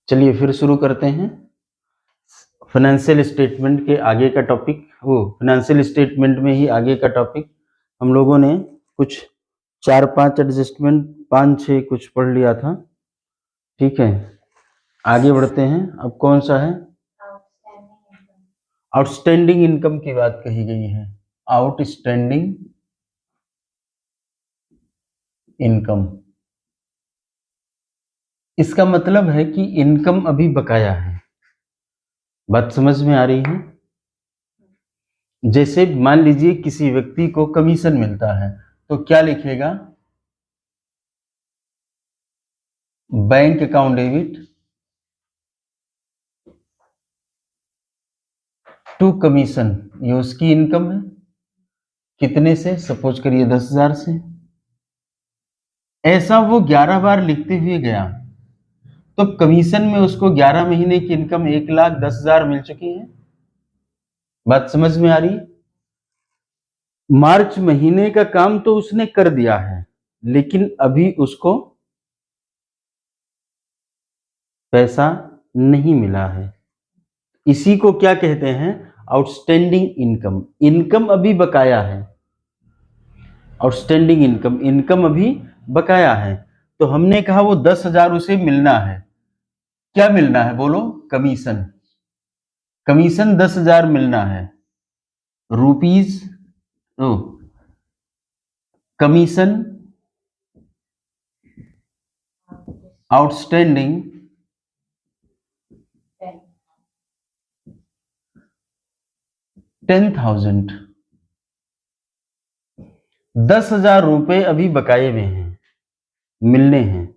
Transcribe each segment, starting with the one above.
चलिए फिर शुरू करते हैं फाइनेंशियल स्टेटमेंट के आगे का टॉपिक। फाइनेंशियल स्टेटमेंट में ही आगे का टॉपिक हम लोगों ने कुछ 4-5 एडजस्टमेंट 5-6 कुछ पढ़ लिया था। ठीक है, आगे बढ़ते हैं। अब कौन सा है? आउटस्टैंडिंग इनकम की बात कही गई है। आउटस्टैंडिंग इनकम, इसका मतलब है कि इनकम अभी बकाया है। बात समझ में आ रही है? जैसे मान लीजिए किसी व्यक्ति को कमीशन मिलता है तो क्या लिखेगा? Bank account debit to commission, ये उसकी इनकम है। कितने से? सपोज करिए 10,000 से। ऐसा वो 11 बार लिखते हुए गया तो कमीशन में उसको 11 महीने की इनकम 1,10,000 मिल चुकी है। बात समझ में आ रही? मार्च महीने का काम तो उसने कर दिया है, लेकिन अभी उसको पैसा नहीं मिला है। इसी को क्या कहते हैं? Outstanding income. इनकम अभी बकाया है। आउटस्टैंडिंग इनकम, इनकम अभी बकाया है। तो हमने कहा वो 10,000 उसे मिलना है। क्या मिलना है बोलो? कमीशन। कमीशन 10,000 मिलना है। Rupees commission outstanding 10,000। 10,000 रुपए अभी बकाये में हैं, मिलने हैं।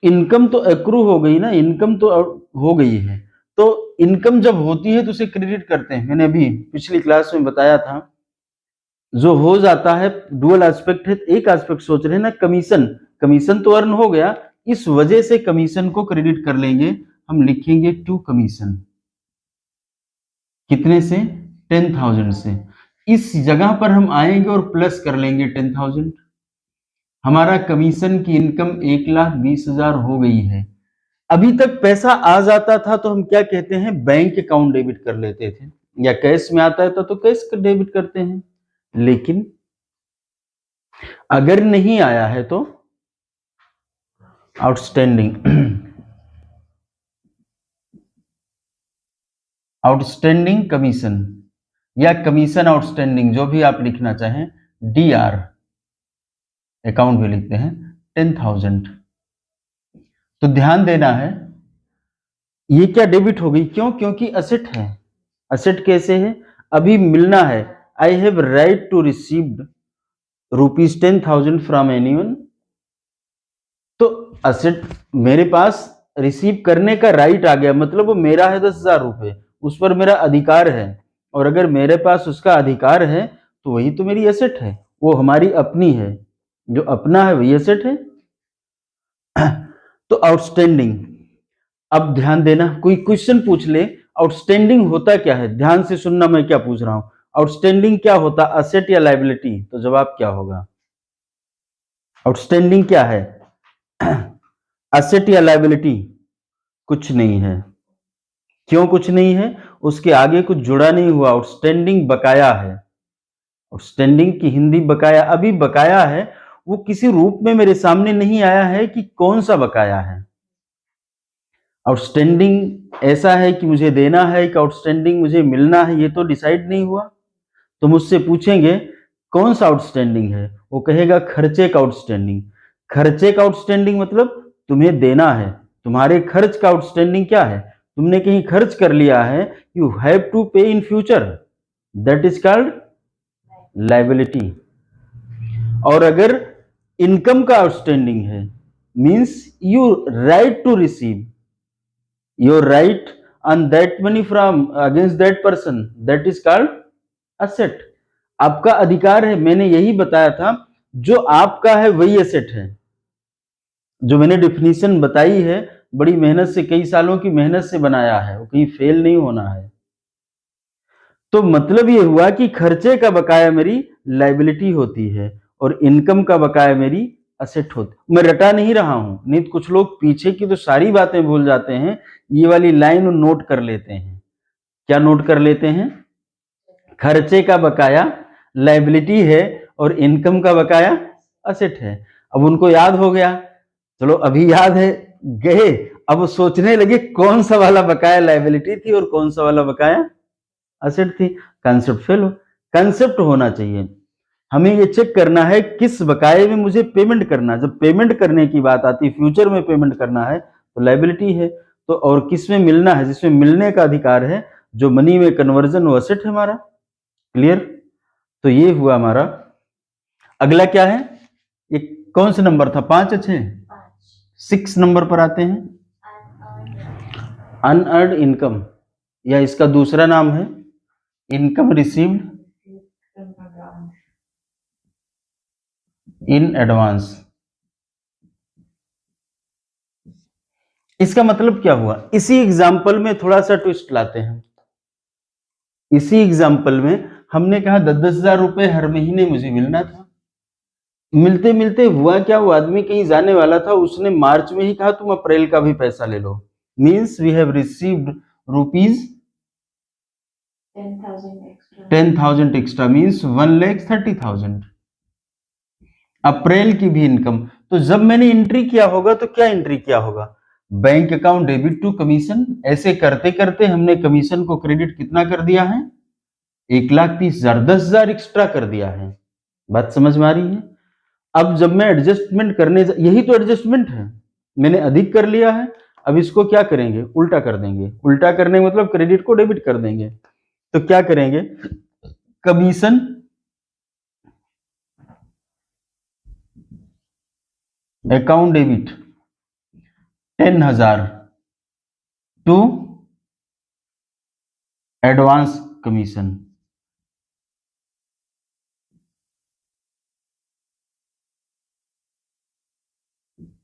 इनकम तो एक्रू हो गई ना, इनकम तो हो गई है। तो इनकम जब होती है तो उसे क्रेडिट करते हैं। मैंने अभी पिछली क्लास में बताया था, जो हो जाता है डुअल एस्पेक्ट है। एक एस्पेक्ट सोच रहे हैं ना, कमीशन। कमीशन तो अर्न हो गया, इस वजह से कमीशन को क्रेडिट कर लेंगे। हम लिखेंगे टू कमीशन। कितने से? 10,000 से। इस जगह पर हम आएंगे और प्लस कर लेंगे 10,000। हमारा कमीशन की इनकम 1,20,000 हो गई है। अभी तक पैसा आ जाता था तो हम क्या कहते हैं? बैंक अकाउंट डेबिट कर लेते थे, या कैश में आता है तो कैश डेबिट करते हैं। लेकिन अगर नहीं आया है तो आउटस्टैंडिंग आउटस्टैंडिंग कमीशन या कमीशन आउटस्टैंडिंग, जो भी आप लिखना चाहें, DR अकाउंट में लिखते हैं 10,000। तो ध्यान देना है, ये क्या डेबिट हो गई? क्यों? क्योंकि असेट है। असेट कैसे है? अभी मिलना है। I have right to received ₹10,000 from anyone. तो असेट मेरे पास रिसीव करने का राइट आ गया, मतलब वो मेरा है 10,000 रुपए, उस पर मेरा अधिकार है। और अगर मेरे पास उसका अधिकार है तो वही तो मेरी एसेट है, वो हमारी अपनी है। जो अपना है वही एसेट है। तो आउटस्टैंडिंग, अब ध्यान देना, कोई क्वेश्चन पूछ ले आउटस्टैंडिंग होता क्या है, ध्यान से सुनना मैं क्या पूछ रहा हूं। आउटस्टैंडिंग क्या होता? असेट या लायबिलिटी? तो जवाब क्या होगा? आउटस्टैंडिंग क्या है? असेट या लायबिलिटी? कुछ नहीं है। क्यों कुछ नहीं है? उसके आगे कुछ जुड़ा नहीं हुआ। आउटस्टैंडिंग बकाया है। आउटस्टैंडिंग की हिंदी बकाया। अभी बकाया है, वो किसी रूप में मेरे सामने नहीं आया है कि कौन सा बकाया है। आउटस्टैंडिंग ऐसा है कि मुझे देना है कि आउटस्टैंडिंग मुझे मिलना है, ये तो डिसाइड नहीं हुआ। तो मुझसे पूछेंगे कौन सा आउटस्टैंडिंग है, वो कहेगा खर्चे का आउटस्टैंडिंग। खर्चे का आउटस्टैंडिंग मतलब तुम्हें देना है, तुम्हारे खर्च का आउटस्टैंडिंग क्या है? तुमने कहीं खर्च कर लिया है, you have to pay in future, that is called liability. और अगर इनकम का आउटस्टैंडिंग है, means you right to receive your right on that money from against that person, that is called asset. आपका अधिकार है, मैंने यही बताया था, जो आपका है वही एसेट है। जो मैंने डेफिनेशन बताई है, बड़ी मेहनत से, कई सालों की मेहनत से बनाया है, वो कहीं फेल नहीं होना है। तो मतलब ये हुआ कि खर्चे का बकाया मेरी लायबिलिटी होती है और इनकम का बकाया मेरी असेट होते। मैं रटा नहीं रहा हूं, नहीं तो कुछ लोग पीछे की तो सारी बातें भूल जाते हैं, ये वाली लाइन नोट कर लेते हैं। क्या नोट कर लेते हैं? खर्चे का बकाया लायबिलिटी है और इनकम का बकाया असेट है। अब उनको याद हो गया, चलो अभी याद है, गए, अब सोचने लगे कौन सा वाला बकाया लायबिलिटी थी और कौन सा वाला बकाया असेट थी। कंसेप्ट फेल हो। कंसेप्ट होना चाहिए, हमें ये चेक करना है किस बकाये में मुझे पेमेंट करना है। जब पेमेंट करने की बात आती है, फ्यूचर में पेमेंट करना है तो लायबिलिटी है, तो और किस में मिलना है, जिसमें मिलने का अधिकार है, जो मनी में कन्वर्जन वो असेट है हमारा। क्लियर? तो ये हुआ हमारा। अगला क्या है? ये कौन सा नंबर था? 5 अच्छे 6 नंबर पर आते हैं, अनअर्न्ड इनकम, या इसका दूसरा नाम है इनकम रिसीव्ड इन एडवांस। इसका मतलब क्या हुआ? इसी एग्जाम्पल में थोड़ा सा ट्विस्ट लाते हैं। इसी एग्जाम्पल में हमने कहा 10,000 रुपए हर महीने मुझे मिलना था। मिलते मिलते हुआ क्या, वो आदमी कहीं जाने वाला था, उसने मार्च में ही कहा तुम अप्रैल का भी पैसा ले लो। Means we have received rupees 10,000 extra, means 1,30,000 April की भी इनकम। तो जब मैंने एंट्री किया होगा तो क्या एंट्री किया होगा? Bank account debit to commission. ऐसे करते करते हमने कमीशन को क्रेडिट कितना कर दिया है? 1,30,000, 10,000 एक्स्ट्रा कर दिया है। बात समझ में आ रही है? अब जब मैं एडजस्टमेंट करने, यही तो एडजस्टमेंट है, मैंने अधिक कर लिया है, अब इसको क्या करेंगे? उल्टा कर देंगे। उल्टा करने मतलब क्रेडिट को डेबिट कर देंगे। तो क्या करेंगे? Commission account debit 10,000 to advance commission.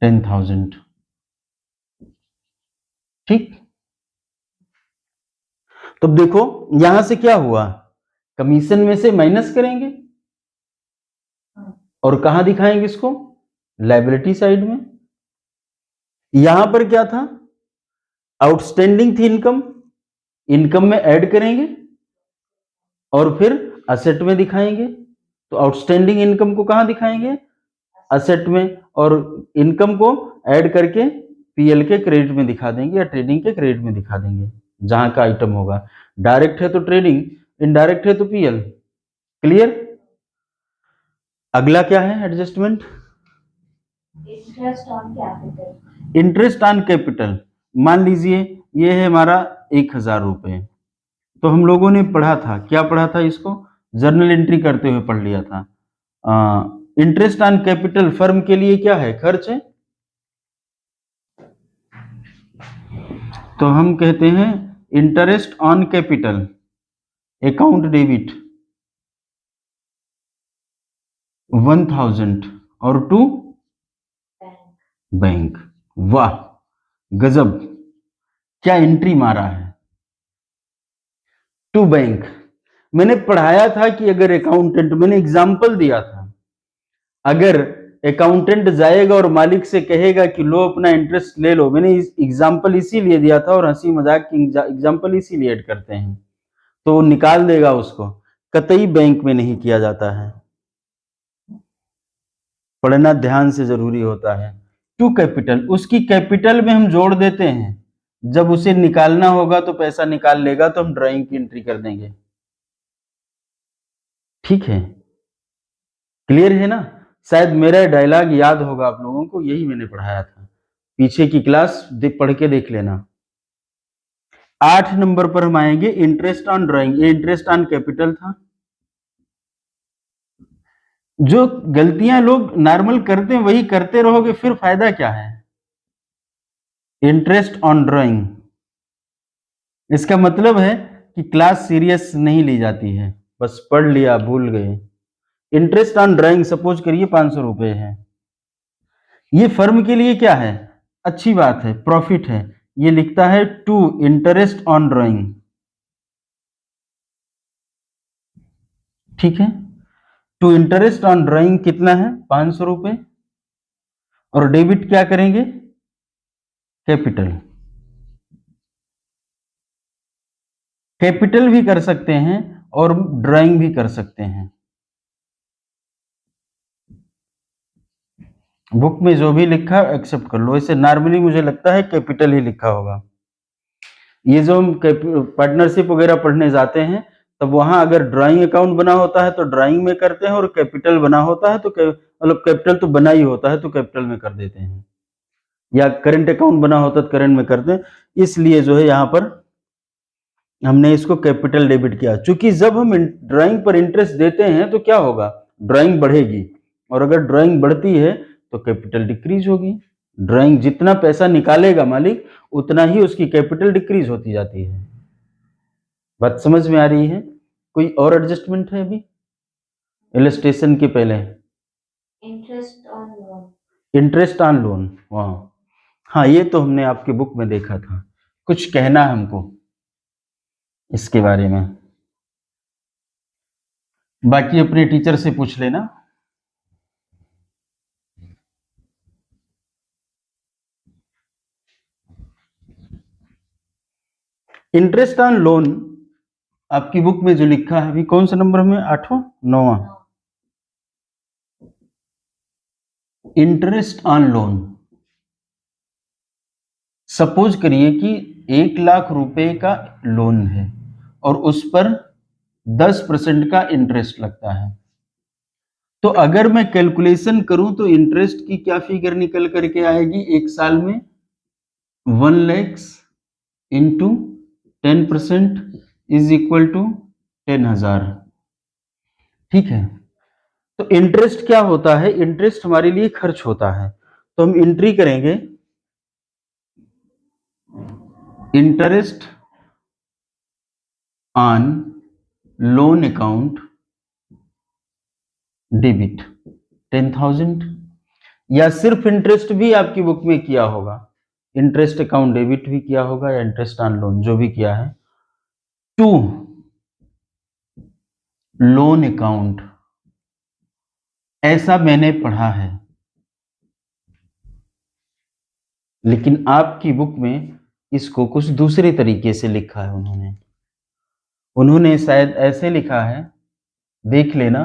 $10,000। ठीक। तो देखो यहां से क्या हुआ, कमीशन में से माइनस करेंगे और कहां दिखाएंगे इसको? लायबिलिटी साइड में। यहां पर क्या था? आउटस्टैंडिंग थी इनकम, इनकम में ऐड करेंगे और फिर असेट में दिखाएंगे। तो आउटस्टैंडिंग इनकम को कहां दिखाएंगे? असेट में, और इनकम को ऐड करके पीएल के क्रेडिट में दिखा देंगे या ट्रेडिंग के क्रेडिट में दिखा देंगे, जहां का आइटम होगा। डायरेक्ट है तो ट्रेडिंग, इनडायरेक्ट है तो पीएल। क्लियर? अगला क्या है एडजस्टमेंट? Interest on capital. मान लीजिए ये है हमारा 1,000 रुपए, तो हम लोगों ने पढ़ा था, क्या पढ़ा था? इसको जर्नल एंट्री करते हुए पढ़ लिया था। इंटरेस्ट ऑन कैपिटल फर्म के लिए क्या है? खर्च है। तो हम कहते हैं interest on capital account debit 1,000 और टू बैंक। वाह गजब, क्या एंट्री मारा है! To bank. मैंने पढ़ाया था कि अगर अकाउंटेंट, मैंने एग्जाम्पल दिया था, अगर अकाउंटेंट जाएगा और मालिक से कहेगा कि लो अपना इंटरेस्ट ले लो, मैंने एग्जाम्पल इसीलिए दिया था और हंसी मजाक की एग्जाम्पल इसीलिए ऐड करते हैं, तो वो निकाल देगा उसको। कतई बैंक में नहीं किया जाता है, पढ़ना ध्यान से जरूरी होता है। टू कैपिटल, उसकी कैपिटल में हम जोड़ देते हैं, जब उसे निकालना होगा तो पैसा निकाल लेगा तो हम ड्राइंग की एंट्री कर देंगे। ठीक है? क्लियर है ना? शायद मेरा डायलॉग याद होगा आप लोगों को, यही मैंने पढ़ाया था, पीछे की क्लास पढ़ के देख लेना। 8 नंबर पर हम आएंगे इंटरेस्ट ऑन ड्राइंग। ये इंटरेस्ट ऑन कैपिटल था। जो गलतियां लोग नॉर्मल करते हैं वही करते रहोगे, फिर फायदा क्या है? इंटरेस्ट ऑन ड्राइंग, इसका मतलब है कि क्लास सीरियस नहीं ली जाती है, बस पढ़ लिया भूल गए। इंटरेस्ट ऑन ड्राइंग सपोज करिए 500 रुपए है, ये फर्म के लिए क्या है? अच्छी बात है, प्रॉफिट है। ये लिखता है टू इंटरेस्ट ऑन ड्राइंग। ठीक है? टू इंटरेस्ट ऑन ड्राइंग कितना है? 500 रुपए। और डेबिट क्या करेंगे? कैपिटल। कैपिटल भी कर सकते हैं और ड्राइंग भी कर सकते हैं। बुक में जो भी लिखा एक्सेप्ट कर लो। इसे नॉर्मली मुझे लगता है कैपिटल ही लिखा होगा। ये जो हम पार्टनरशिप वगैरह पढ़ने जाते हैं तब वहां अगर ड्राइंग अकाउंट बना होता है तो ड्राइंग में करते हैं, और कैपिटल बना होता है तो मतलब कैपिटल तो बना ही होता है तो कैपिटल में कर देते हैं, या करंट अकाउंट बना होता है तो करंट में करते हैं। इसलिए जो है यहाँ पर हमने इसको कैपिटल डेबिट किया। चूंकि जब हम ड्राइंग पर इंटरेस्ट देते हैं तो क्या होगा? ड्राइंग बढ़ेगी, और अगर ड्राइंग बढ़ती है तो कैपिटल डिक्रीज होगी। ड्राइंग जितना पैसा निकालेगा मालिक उतना ही उसकी कैपिटल डिक्रीज होती जाती है। बात समझ में आ रही है? कोई और एडजस्टमेंट है अभी इलस्ट्रेशन के पहले? Interest on loan. Interest on loan, हाँ ये तो हमने आपके बुक में देखा था। कुछ कहना है हमको इसके बारे में? बाकी अपने टीचर से पूछ लेना। इंटरेस्ट ऑन लोन आपकी बुक में जो लिखा है अभी कौन सा नंबर में? 8वां 9वां? Interest on loan. सपोज करिए कि 1,00,000 रुपए का लोन है और उस पर 10% का इंटरेस्ट लगता है। तो अगर मैं कैलकुलेशन करूं तो इंटरेस्ट की क्या फिगर निकल करके आएगी एक साल में? 1 lakh into 10% is equal to 10,000। ठीक है, तो इंटरेस्ट क्या होता है? इंटरेस्ट हमारे लिए खर्च होता है। तो हम एंट्री करेंगे interest on loan account debit 10,000, या सिर्फ इंटरेस्ट भी आपकी बुक में किया होगा, इंटरेस्ट अकाउंट डेबिट भी किया होगा या इंटरेस्ट ऑन लोन जो भी किया है, टू लोन अकाउंट, ऐसा मैंने पढ़ा है। लेकिन आपकी बुक में इसको कुछ दूसरे तरीके से लिखा है उन्होंने शायद ऐसे लिखा है, देख लेना,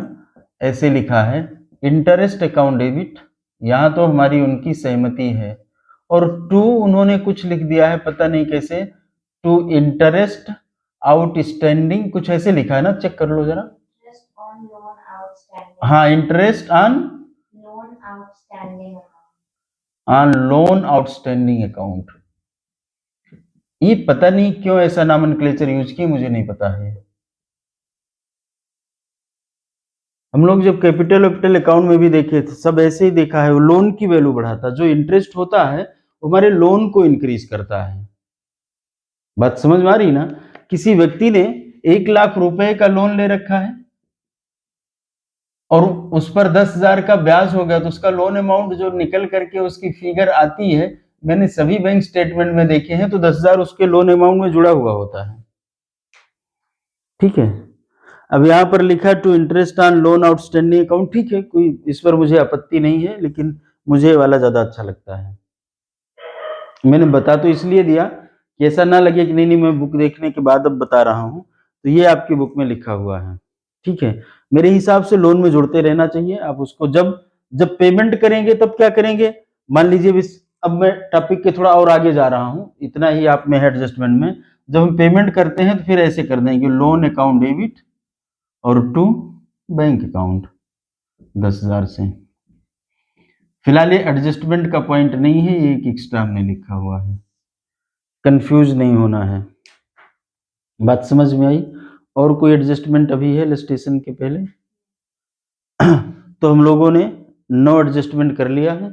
ऐसे लिखा है इंटरेस्ट अकाउंट डेबिट, यहां तो हमारी उनकी सहमति है, और टू उन्होंने कुछ लिख दिया है पता नहीं कैसे, टू इंटरेस्ट आउटस्टैंडिंग, कुछ ऐसे लिखा है ना, चेक कर लो जरा। हाँ, interest on loan outstanding account. ये पता नहीं क्यों ऐसा नॉमेनक्लेचर यूज किया, मुझे नहीं पता है। हम लोग जब कैपिटल अकाउंट में भी देखे थे सब ऐसे ही देखा है, वो लोन की वैल्यू बढ़ाता, जो इंटरेस्ट होता है वो हमारे लोन को इंक्रीज करता है। बात समझ में आ रही ना? किसी व्यक्ति ने 1,00,000 रुपए का लोन ले रखा है और उस पर 10,000 का ब्याज हो गया, तो उसका लोन अमाउंट जो निकल करके उसकी फिगर आती है, मैंने सभी बैंक स्टेटमेंट में देखे हैं, तो 10,000 उसके लोन अमाउंट में जुड़ा हुआ होता है। ठीक है, अब यहाँ पर लिखा to interest on loan outstanding account, ठीक है, कोई इस पर मुझे आपत्ति नहीं है, लेकिन मुझे वाला ज्यादा अच्छा लगता है। मैंने बता तो इसलिए दिया कि ऐसा ना लगे कि नहीं मैं बुक देखने के बाद अब बता रहा हूँ, तो ये आपकी बुक में लिखा हुआ है। ठीक है, मेरे हिसाब से लोन में जुड़ते रहना चाहिए। आप उसको जब पेमेंट करेंगे तब क्या करेंगे, मान लीजिए अब मैं टॉपिक के थोड़ा और आगे जा रहा हूँ, इतना ही आप में है एडजस्टमेंट में। जब हम पेमेंट करते हैं तो फिर ऐसे कर देंगे लोन अकाउंट डेबिट और टू बैंक अकाउंट 10,000 से। फिलहाल ये एडजस्टमेंट का पॉइंट नहीं है, ये एक एक्स्ट्रा हमने लिखा हुआ है, कंफ्यूज नहीं होना है। बात समझ में आई? और कोई एडजस्टमेंट अभी है इलस्ट्रेशन के पहले? तो हम लोगों ने 9 एडजस्टमेंट कर लिया है,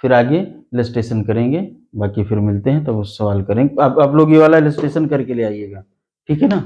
फिर आगे इलस्ट्रेशन करेंगे, बाकी फिर मिलते हैं तब उस सवाल करेंगे। आप लोग ये वाला इलस्ट्रेशन करके ले आइएगा, ठीक है ना?